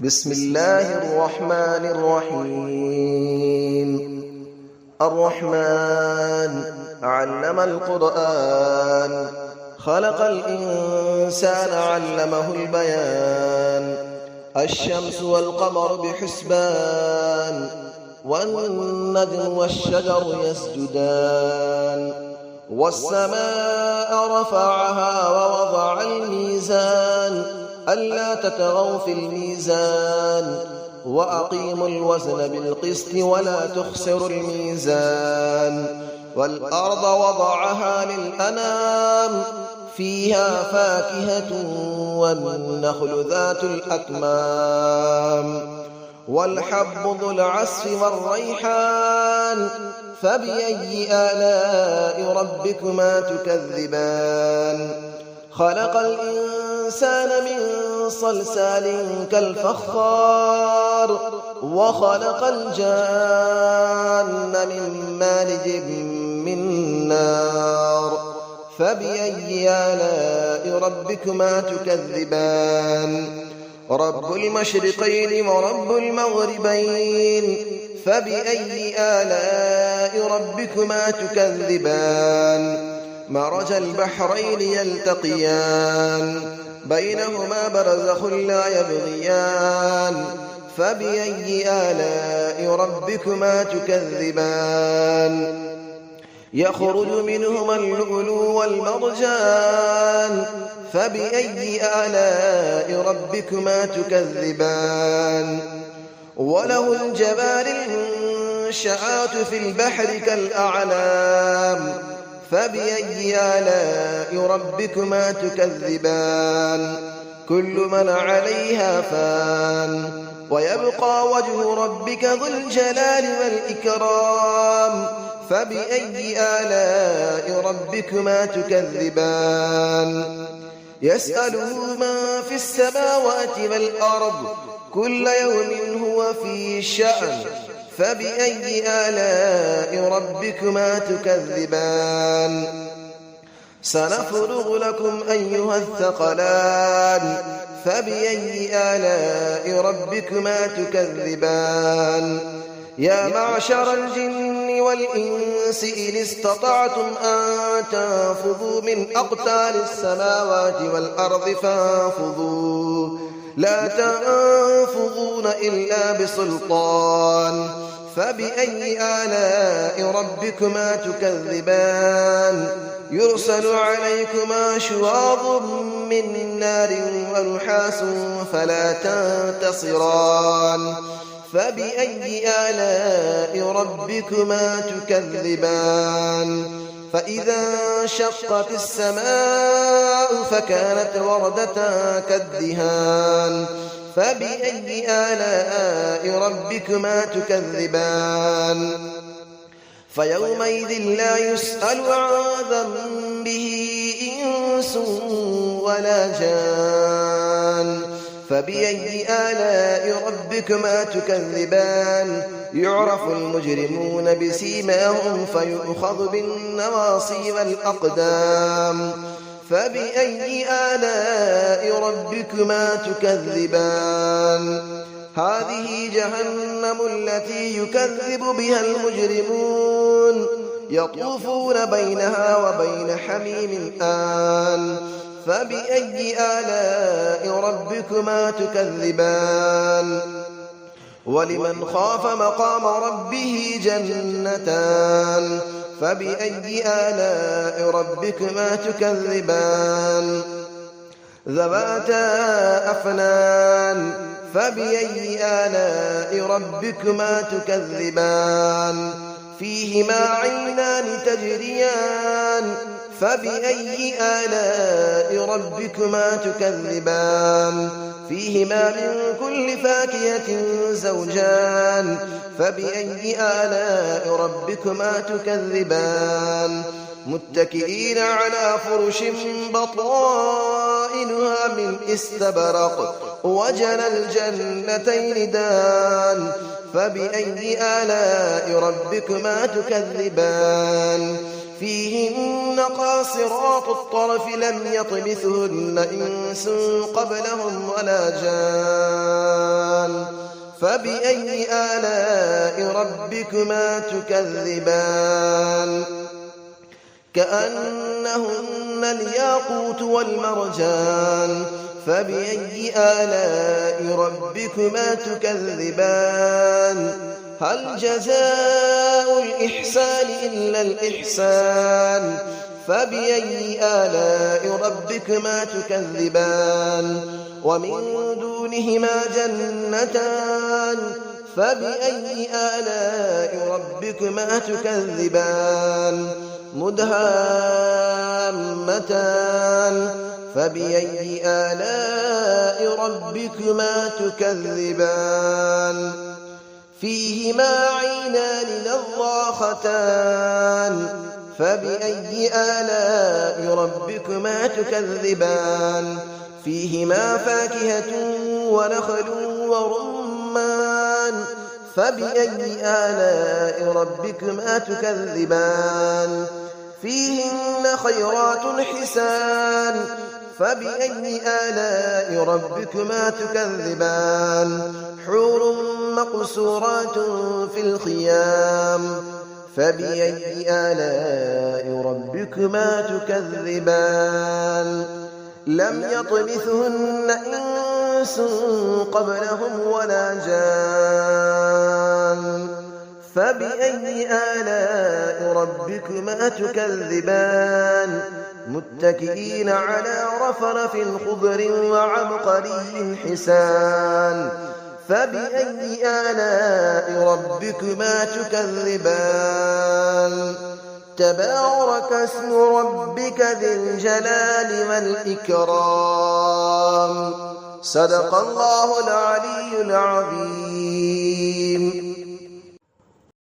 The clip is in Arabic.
بسم الله الرحمن الرحيم. الرحمن علم القرآن، خلق الإنسان علمه البيان. الشمس والقمر بحسبان، والنجم والشجر يسجدان. والسماء رفعها ووضع الميزان، ألا تطغوا في الميزان، وأقيموا الوزن بالقسط ولا تخسروا الميزان. والأرض وضعها للأنام، فيها فاكهة والنخل ذات الأكمام. والحب ذو العصف والريحان، فبأي آلاء ربكما تكذبان. خلق الإنسان من صلصال كالفخار، وخلق الجان من مارج من نار. فبأي آلاء ربكما تكذبان. رب المشرقين ورب المغربين، فبأي آلاء ربكما تكذبان. مرج البحرين يلتقيان، بينهما برزخ لا يبغيان. فبأي آلاء ربكما تكذبان. يخرج منهما اللؤلؤ والمرجان، فبأي آلاء ربكما تكذبان. وله الجوار المنشآت في البحر كالأعلام، فبأي آلاء ربكما تكذبان. كل من عليها فان، ويبقى وجه ربك ذو الجلال والإكرام. فبأي آلاء ربكما تكذبان. يسأله من في السماوات والأرض، كل يوم هو في شأن. فبأي آلاء ربكما تكذبان. سنفرغ لكم أيها الثقلان، فبأي آلاء ربكما تكذبان. يا معشر الجن والإنس إن استطعتم أن تنفذوا من أقطار السماوات والأرض فانفذوا، لا تنفذون إلا بسلطان. فبأي آلاء ربكما تكذبان. يرسل عليكما شواظ من نار ونحاس فلا تنتصران. فبأي آلاء ربكما تكذبان. فإذا انشقت السماء فكانت وردة كالدهان. فبأي آلاء ربكما تكذبان. فيومئذ لا يسأل عن ذنبه إنس ولا جان. فبأي آلاء ربكما تكذبان. يعرف المجرمون بسيماهم فيؤخذ بالنواصي والأقدام. فبأي آلاء ربكما تكذبان. هذه جهنم التي يكذب بها المجرمون، يطوفون بينها وبين حميم آن. فبأي آلاء ربكما تكذبان. ولمن خاف مقام ربه جنتان. فبأي آلاء ربكما تكذبان. ذواتا أفنان. فبأي آلاء ربكما تكذبان. فيهما عينان تجريان. فبأي آلاء ربكما تكذبان. فيهما من كل فاكهة زوجان. فبأي آلاء ربكما تكذبان. متكئين على فرش بطائنها من استبرق، وجنى الجنتين دان. فبأي آلاء ربكما تكذبان. فيهن قاصرات الطرف لم يطمثهن إنس قبلهم ولا جان. فبأي آلاء ربكما تكذبان كأنهن الياقوت والمرجان فبأي آلاء ربكما تكذبان هل جزاء الإحسان إلا الإحسان فبأي آلاء ربكما تكذبان ومن دونهما جنتان فبأي آلاء ربكما تكذبان مدهامتان فبأي آلاء ربكما تكذبان فيهما عينان نضاختان فبأي آلاء ربكما تكذبان فيهما فاكهة ونخل ورمان فبأي آلاء ربكما تكذبان فيهن خيرات حسان فبأي آلاء ربكما تكذبان حور مقصورات في الخيام فبأي آلاء ربكما تكذبان لم يطمثهن إنس قبلهم ولا جان فبأي آلاء ربكما تكذبان متكئين على رفرف خضر وعبقري حسان فبأي آلاء ربكما تكذبان تبارك اسم ربك ذي الجلال والإكرام صدق الله العلي العظيم.